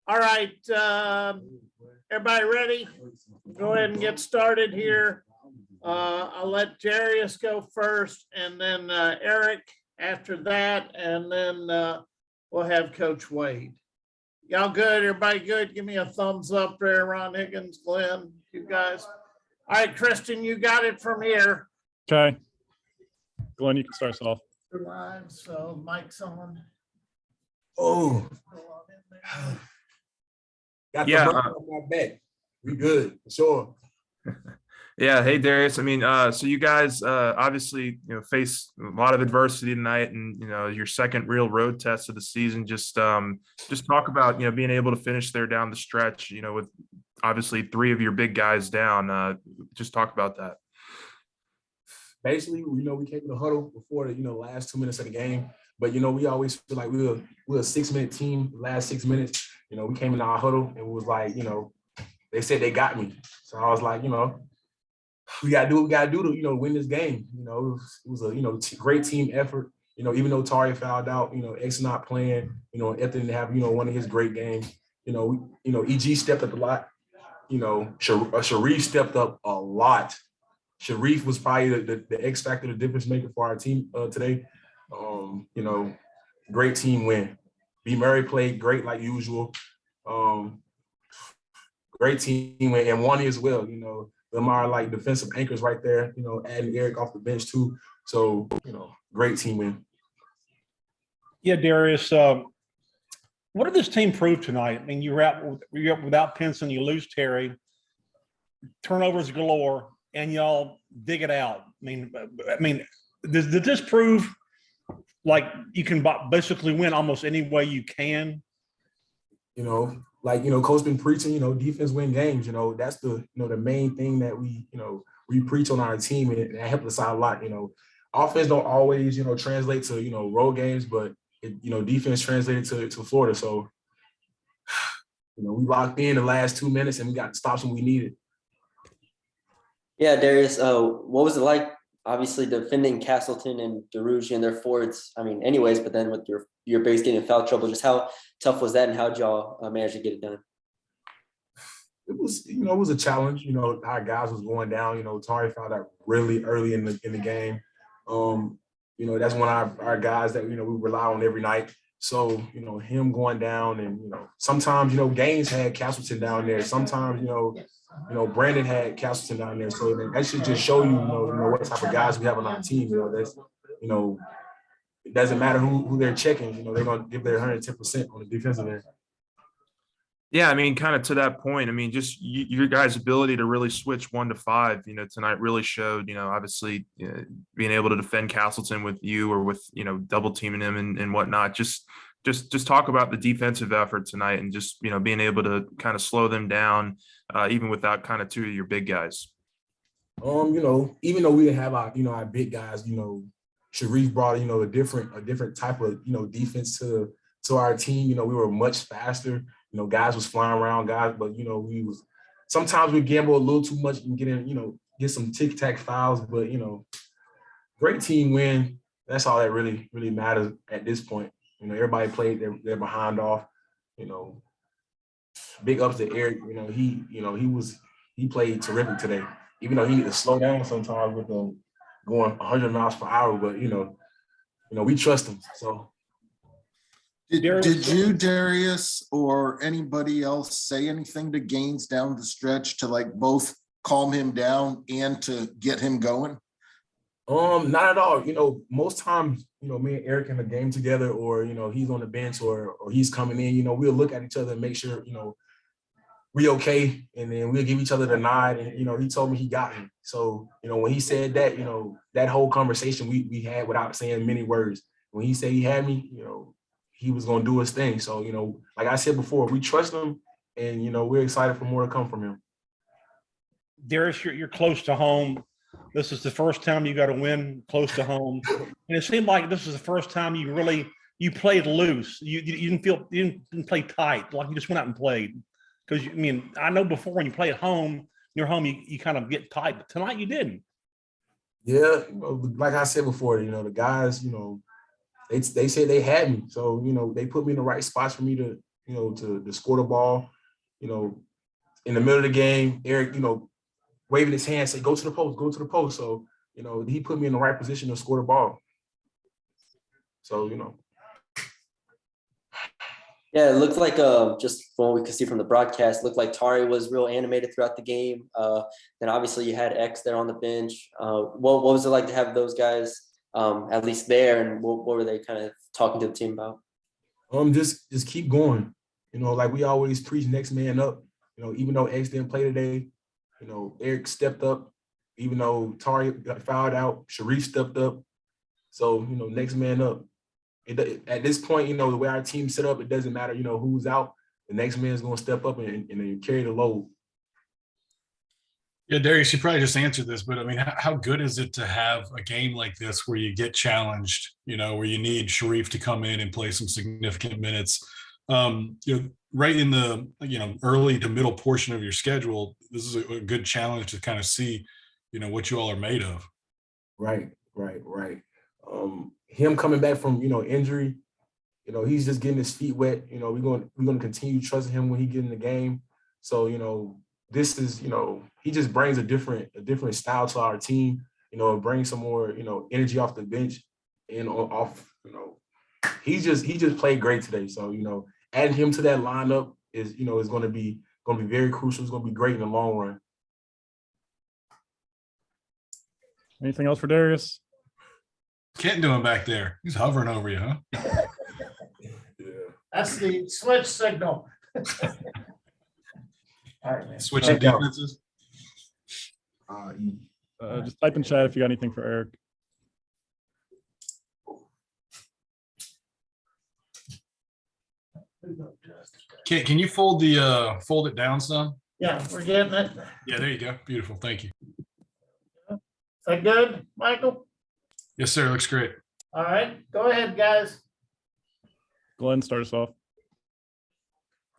All right, everybody ready? Go ahead and get started here. I'll let Darius go first, and then Eric after that, and then we'll have Coach Wade. Y'all good? Everybody good? Give me a thumbs up there, Ron Higgins, Glenn, you guys. All right, Kristen, you got it from here. Okay. Glenn, you can start us off. We're live, so mic's on. Oh. Got the on my back. We good, for sure. Yeah. Hey, Darius. I mean, so you guys obviously, face a lot of adversity tonight, and your second real road test of the season. Just talk about being able to finish there down the stretch. With obviously 3 of your big guys down. Just talk about that. Basically, we came in the huddle before the last 2 minutes of the game, but we always feel like we're a 6-minute team. The last 6 minutes, we came in our huddle and it was like, they said they got me. So I was like, we gotta do what we gotta do to win this game. It was a great team effort. Even though Tari fouled out, X not playing, Ethan didn't have one of his great games. EG stepped up a lot. Sharif stepped up a lot. Sharif was probably the X factor, the difference maker for our team today. Great team win. B. Murray played great like usual. Great team win, and Wani as well. Lamar like defensive anchors right there. Adding Eric off the bench too. So great team win. Yeah, Darius. What did this team prove tonight? I mean, you're up without Pinson. You lose Terry. Turnovers galore, and y'all dig it out. I mean, did this prove like you can basically win almost any way you can? Coach been preaching, defense win games. That's the the main thing that we preach on our team, and that helped us out a lot. Offense don't always translate to road games, but defense translated to Florida. So we locked in the last 2 minutes and we got the stops when we needed. Yeah, Darius, what was it like, obviously, defending Castleton and DeRouge and their forwards? I mean, anyways, but then with your base getting in foul trouble, just how tough was that, and how did y'all manage to get it done? It was, it was a challenge. Our guys was going down. Tari found out really early in the game. That's one of our guys that we rely on every night. So him going down, and sometimes Gaines had Castleton down there. Sometimes Brandon had Castleton down there. So that should just show you what type of guys we have on our team. That's it doesn't matter who they're checking. They're gonna give their 110% on the defensive end. Yeah, I mean, kind of to that point, I mean, just your guys' ability to really switch 1 to 5, tonight really showed, obviously being able to defend Castleton with you or with, double teaming him and whatnot. Just talk about the defensive effort tonight and just, being able to kind of slow them down, even without kind of 2 of your big guys. Even though we didn't have our big guys, Sharif brought, a different type of, defense to our team. We were much faster. Guys was flying around, guys, but sometimes we gamble a little too much and get some tic-tac fouls, but great team win. That's all that really matters at this point. Everybody played their behind off. Big ups to Eric. He played terrific today. Even though he needed to slow down sometimes with going 100 miles per hour, but we trust him. So. Did you, Darius, or anybody else say anything to Gaines down the stretch to both calm him down and to get him going? Not at all. Most times, me and Eric in the game together, or he's on the bench or he's coming in. We'll look at each other and make sure we okay, and then we'll give each other the nod. And he told me he got me. So when he said that, that whole conversation we had without saying many words. When he said he had me, he was going to do his thing. So, like I said before, we trust him, and, we're excited for more to come from him. Darius, you're close to home. This is the first time you got to win close to home, and it seemed like this is the first time you played loose. You didn't play tight, like you just went out and played. Because I mean, I know before when you play at home, you're home, you kind of get tight, but tonight you didn't. Yeah, like I said before, the guys, they said they had me. So, they put me in the right spots for me to, to score the ball. In the middle of the game, Eric, waving his hand, say, go to the post, go to the post. So, he put me in the right position to score the ball. So, Yeah, it looked like just from what we could see from the broadcast, looked like Tari was real animated throughout the game. Then obviously you had X there on the bench. What was it like to have those guys at least there, and what were they kind of talking to the team about? Just keep going. Like we always preach, next man up. Even though X didn't play today, Eric stepped up. Even though Tari got fouled out, Sharif stepped up. So next man up. At this point, the way our team set up, it doesn't matter, who's out. The next man is going to step up and carry the load. Yeah, Darius, you probably just answered this, but I mean, how good is it to have a game like this where you get challenged, where you need Sharif to come in and play some significant minutes? Right in the, early to middle portion of your schedule, this is a good challenge to kind of see, what you all are made of. Right. Him coming back from, injury, he's just getting his feet wet. We're going to continue trusting him when he get in the game. So, this is, he just brings a different style to our team. It brings some more, energy off the bench and off, he just played great today. So, adding him to that lineup is going to be very crucial. It's going to be great in the long run. Anything else for Darius? Kent doing back there? He's hovering over you, huh? Yeah. That's the switch signal. All right, man. Switching defenses. Just type in chat if you got anything for Eric. Kent, can you fold it down some? Yeah, we're getting it. Yeah, there you go. Beautiful. Thank you. Is that good, Michael? Yes, sir. Looks great. All right, go ahead, guys. Glenn, start us off.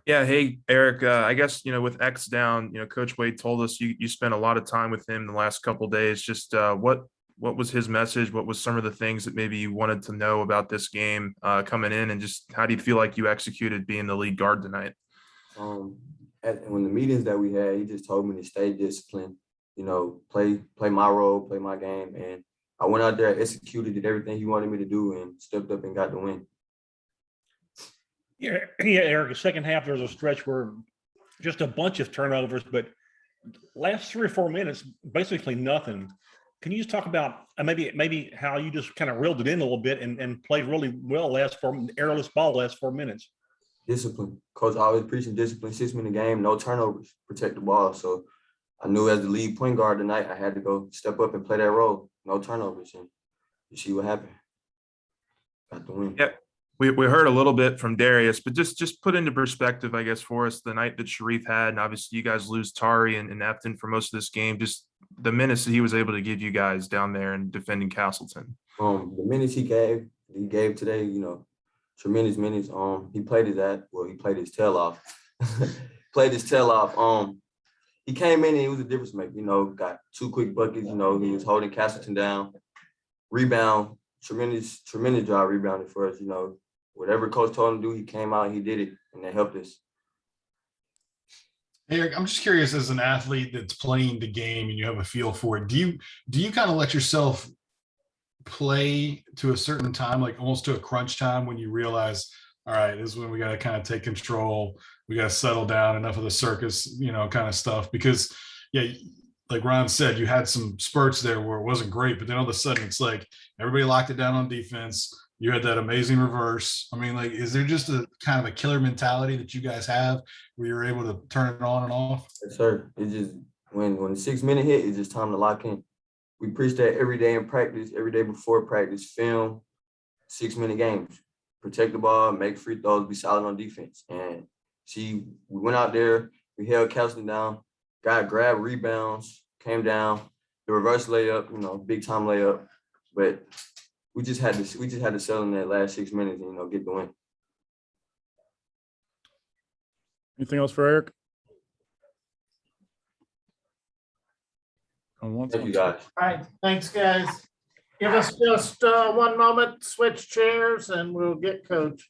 Yeah, hey Eric. I guess with X down, Coach Wade told us you spent a lot of time with him the last couple of days. Just what was his message? What was some of the things that maybe you wanted to know about this game coming in, and just how do you feel like you executed being the lead guard tonight? When the meetings that we had, he just told me to stay disciplined. Play my role, play my game, and I went out there, executed, did everything he wanted me to do, and stepped up and got the win. Yeah, Eric, the second half, there's a stretch where just a bunch of turnovers, but last 3 or 4 minutes, basically nothing. Can you just talk about maybe how you just kind of reeled it in a little bit and played really well airless ball last 4 minutes? Discipline. Coach always preaching discipline, 6-minute game, no turnovers, protect the ball. So I knew as the lead point guard tonight, I had to go step up and play that role. No turnovers, and you see what happened. Got the win. Yep. We heard a little bit from Darius, but just put into perspective, I guess, for us the night that Sharif had, and obviously you guys lose Tari and Efton for most of this game. Just the minutes that he was able to give you guys down there and defending Castleton. The minutes he gave today, tremendous minutes. He played his tail off. He came in and he was a difference maker. Got 2 quick buckets. He was holding Castleton down. Rebound, tremendous job rebounding for us. Whatever coach told him to do, he came out and he did it, and that helped us. Hey, Eric, I'm just curious, as an athlete that's playing the game and you have a feel for it, do you kind of let yourself play to a certain time, like almost to a crunch time, when you realize, all right, this is when we got to kind of take control, we got to settle down, enough of the circus, kind of stuff? Because yeah, like Ron said, you had some spurts there where it wasn't great, but then all of a sudden it's like everybody locked it down on defense. You had that amazing reverse. I mean, is there just a kind of a killer mentality that you guys have where you're able to turn it on and off? Yes, sir. It's just when the 6-minute hit, it's just time to lock in. We preach that every day in practice, every day before practice, film, 6-minute games, protect the ball, make free throws, be solid on defense. And we went out there, we held Castleton down, got grab rebounds, came down, the reverse layup, you know, big time layup. But we just had to settle in that last 6 minutes and, you know, get the win. Anything else for Eric? Going once, Thank you, once. guys. All right, thanks, guys. Give us just one moment, switch chairs, and we'll get Coach.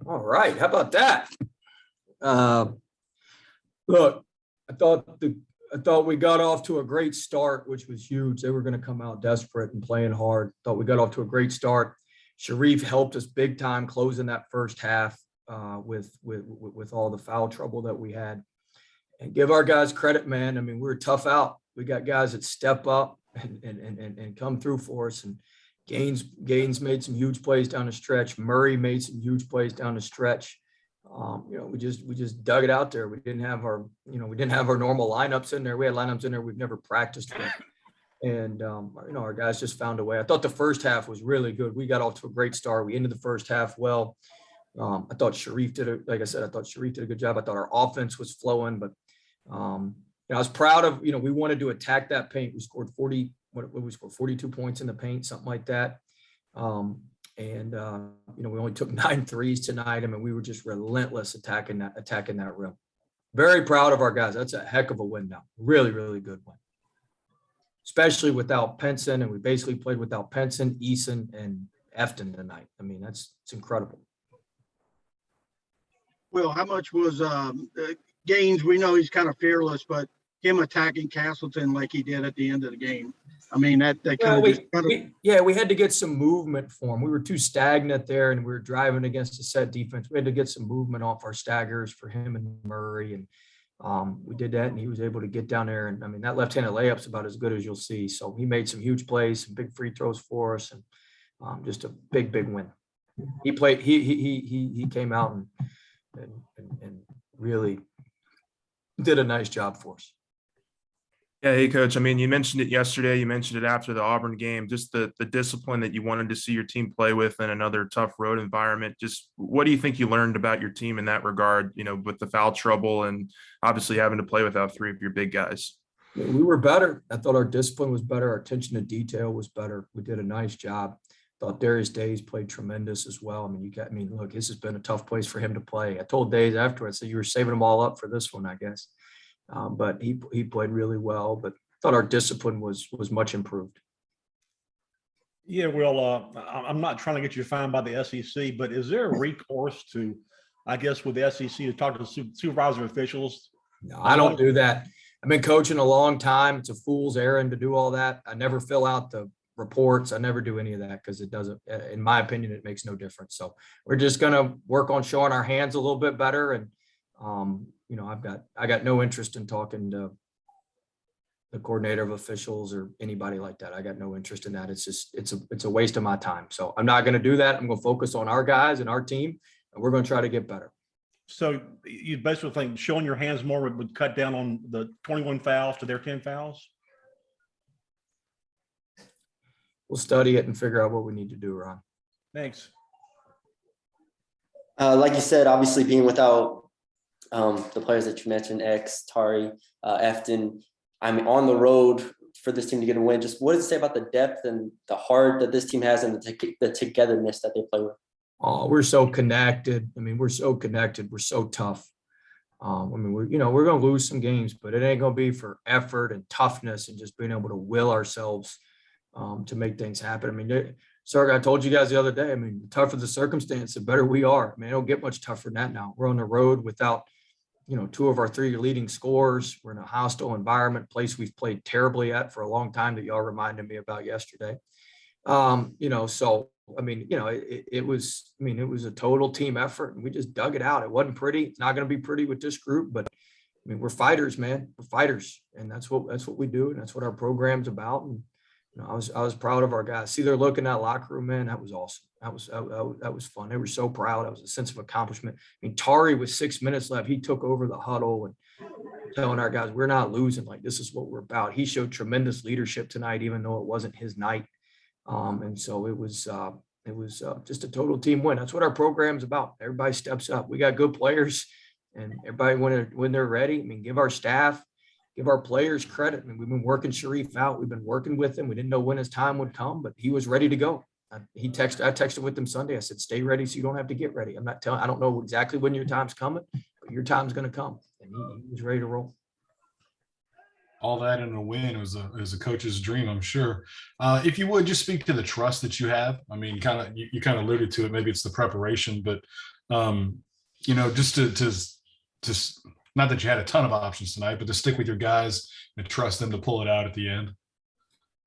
All right, how about that? Look, I thought we got off to a great start, which was huge. They were going to come out desperate and playing hard. Thought we got off to a great start. Sharif helped us big time closing that first half with all the foul trouble that we had. And give our guys credit, man. I mean, we were tough out. We got guys that step up and come through for us. And Gaines made some huge plays down the stretch. Murray made some huge plays down the stretch. You know, we just dug it out there. We didn't have our normal lineups in there. We had lineups in there we've never practiced with. And you know, our guys just found a way. I thought the first half was really good. We got off to a great start. We ended the first half well. I thought Sharif did a good job. I thought our offense was flowing, but you know, I was proud of, you know, we wanted to attack that paint. We scored 42 points in the paint, something like that. You know, we only took 9 threes tonight. I mean, we were just relentless attacking that rim. Very proud of our guys. That's a heck of a win now. Really, really good win. Especially without Penson, and we basically played without Penson, Eason, and Efton tonight. I mean, it's incredible. Well, how much was Gaines? We know he's kind of fearless, but him attacking Castleton like he did at the end of the game. I mean, that kind we had to get some movement for him. We were too stagnant there, and we were driving against a set defense. We had to get some movement off our staggers for him and Murray, and we did that, and he was able to get down there. And I mean, that left-handed layup's about as good as you'll see. So he made some huge plays, some big free throws for us, and just a big win. He played. He came out and really did a nice job for us. Yeah, hey, Coach. I mean, you mentioned it yesterday. You mentioned it after the Auburn game, just the discipline that you wanted to see your team play with in another tough road environment. Just what do you think you learned about your team in that regard, you know, with the foul trouble and obviously having to play without 3 of your big guys? We were better. I thought our discipline was better. Our attention to detail was better. We did a nice job. Thought Darius Days played tremendous as well. I mean, look, this has been a tough place for him to play. I told Days afterwards, so you were saving them all up for this one, I guess. But he played really well, but thought our discipline was much improved. Yeah, well, I'm not trying to get you fined by the SEC, but is there a recourse to, I guess, with the SEC to talk to the supervisor officials? No, I don't do that. I've been coaching a long time. It's a fool's errand to do all that. I never fill out the reports. I never do any of that because it doesn't, in my opinion, it makes no difference. So we're just going to work on showing our hands a little bit better. And, you know, I got no interest in talking to the coordinator of officials or anybody like that. I got no interest in that. It's just, it's a waste of my time. So I'm not going to do that. I'm going to focus on our guys and our team, and we're going to try to get better. So you basically think showing your hands more would cut down on the 21 fouls to their 10 fouls? We'll study it and figure out what we need to do, Ron. Thanks. Like you said, obviously being without the players that you mentioned, X, Tari, Efton, I'm on the road for this team to get a win. Just what does it say about the depth and the heart that this team has and the togetherness that they play with? Oh, we're so connected. I mean, we're so connected. We're so tough. I mean, we're going to lose some games, but it ain't going to be for effort and toughness and just being able to will ourselves to make things happen. I mean, Sark, I told you guys the other day, I mean, the tougher the circumstance, the better we are. I mean, it don't get much tougher than that now. We're on the road without, 2 of our 3 leading scorers. We're in a hostile environment, place we've played terribly at for a long time that y'all reminded me about yesterday. So, I mean, it was a total team effort and we just dug it out. It wasn't pretty. It's not going to be pretty with this group, but I mean, we're fighters, man. We're fighters. And that's what we do. And that's what our program's about. And, I was proud of our guys. See, they're looking at locker room, man. That was awesome. That was fun. They were so proud. That was a sense of accomplishment. I mean, Tari with 6 minutes left, he took over the huddle and telling our guys, we're not losing. Like, this is what we're about. He showed tremendous leadership tonight, even though it wasn't his night. And so it was just a total team win. That's what our program's about. Everybody steps up. We got good players, and everybody when they're ready. I mean, give our staff, give our players credit. I mean, we've been working Sharif out. We've been working with him. We didn't know when his time would come, but he was ready to go. I texted with him Sunday. I said, stay ready so you don't have to get ready. I don't know exactly when your time's coming, but your time's going to come. And he was ready to roll. All that in a win was a coach's dream, I'm sure. If you would just speak to the trust that you have. I mean, you kind of alluded to it. Maybe it's the preparation, but just to not that you had a ton of options tonight, but to stick with your guys and trust them to pull it out at the end.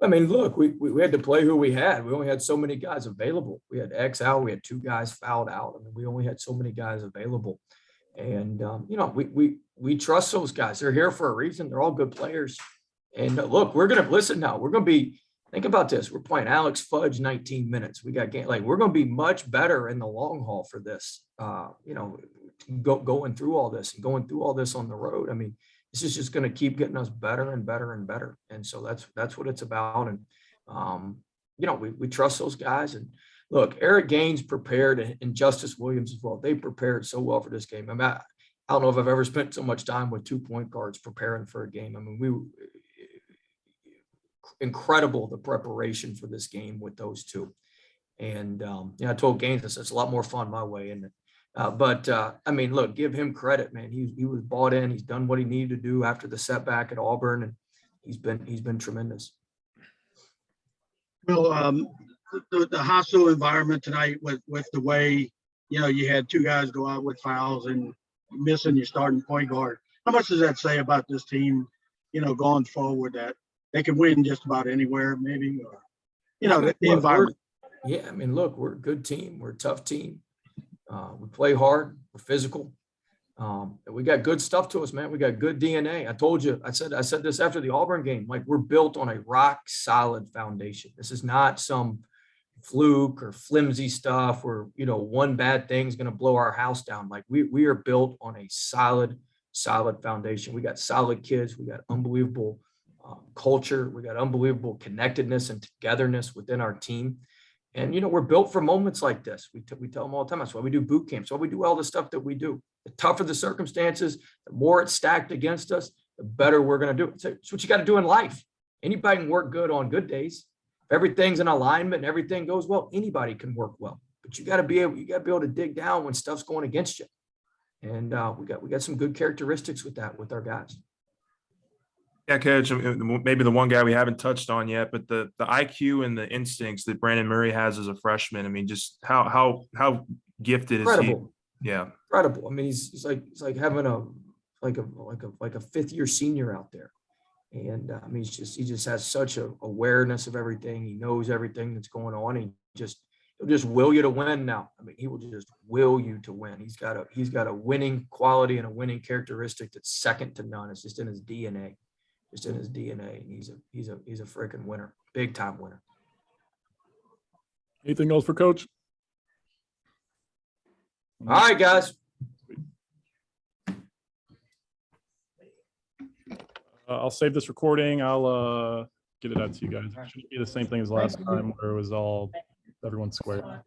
I mean, look, we had to play who we had. We only had so many guys available. We had X out. We had 2 guys fouled out. I mean, we only had so many guys available. And, we trust those guys. They're here for a reason. They're all good players. And look, we're going to listen now. We're going to be, think about this. We're playing Alex Fudge 19 minutes. We got game, like, we're going to be much better in the long haul for this, going through all this and going through all this on the road. I mean, this is just going to keep getting us better and better and better. And so that's what it's about. And, we trust those guys. And look, Eric Gaines prepared, and Justice Williams as well. They prepared so well for this game. I mean, I don't know if I've ever spent so much time with 2 point guards preparing for a game. I mean, incredible, the preparation for this game with those two. And, I told Gaines, I said, it's a lot more fun my way. And, I mean, look, give him credit, man. He was bought in. He's done what he needed to do after the setback at Auburn, and he's been tremendous. Well, the hostile environment tonight with the way, you had 2 guys go out with fouls and missing your starting point guard. How much does that say about this team, going forward, that they can win just about anywhere, maybe, or, the environment? Yeah, I mean, look, we're a good team. We're a tough team. We play hard. We're physical. We got good stuff to us, man. We got good DNA. I told you, I said this after the Auburn game, like, we're built on a rock solid foundation. This is not some fluke or flimsy stuff where, one bad thing is going to blow our house down. Like, we are built on a solid foundation. We got solid kids. We got unbelievable culture. We got unbelievable connectedness and togetherness within our team. And, we're built for moments like this. We tell them all the time. That's why we do boot camps. That's why we do all the stuff that we do. The tougher the circumstances, the more it's stacked against us, the better we're going to do it. It's what you got to do in life. Anybody can work good on good days. If everything's in alignment and everything goes well, anybody can work well. But you got to be able to dig down when stuff's going against you. And we got some good characteristics with that with our guys. Yeah, Coach, maybe the one guy we haven't touched on yet, but the IQ and the instincts that Brandon Murray has as a freshman. I mean, just how gifted is he? Yeah, incredible. I mean, he's like having a 5th-year senior out there. And I mean, he just has such a awareness of everything. He knows everything that's going on. He'll just will you to win now. I mean, he will just will you to win. He's got a winning quality and a winning characteristic that's second to none. It's just in his DNA. And he's a freaking winner, big time winner. Anything else for Coach? All right, guys. I'll save this recording. I'll get it out to you guys. It should be the same thing as last time where it was all everyone square.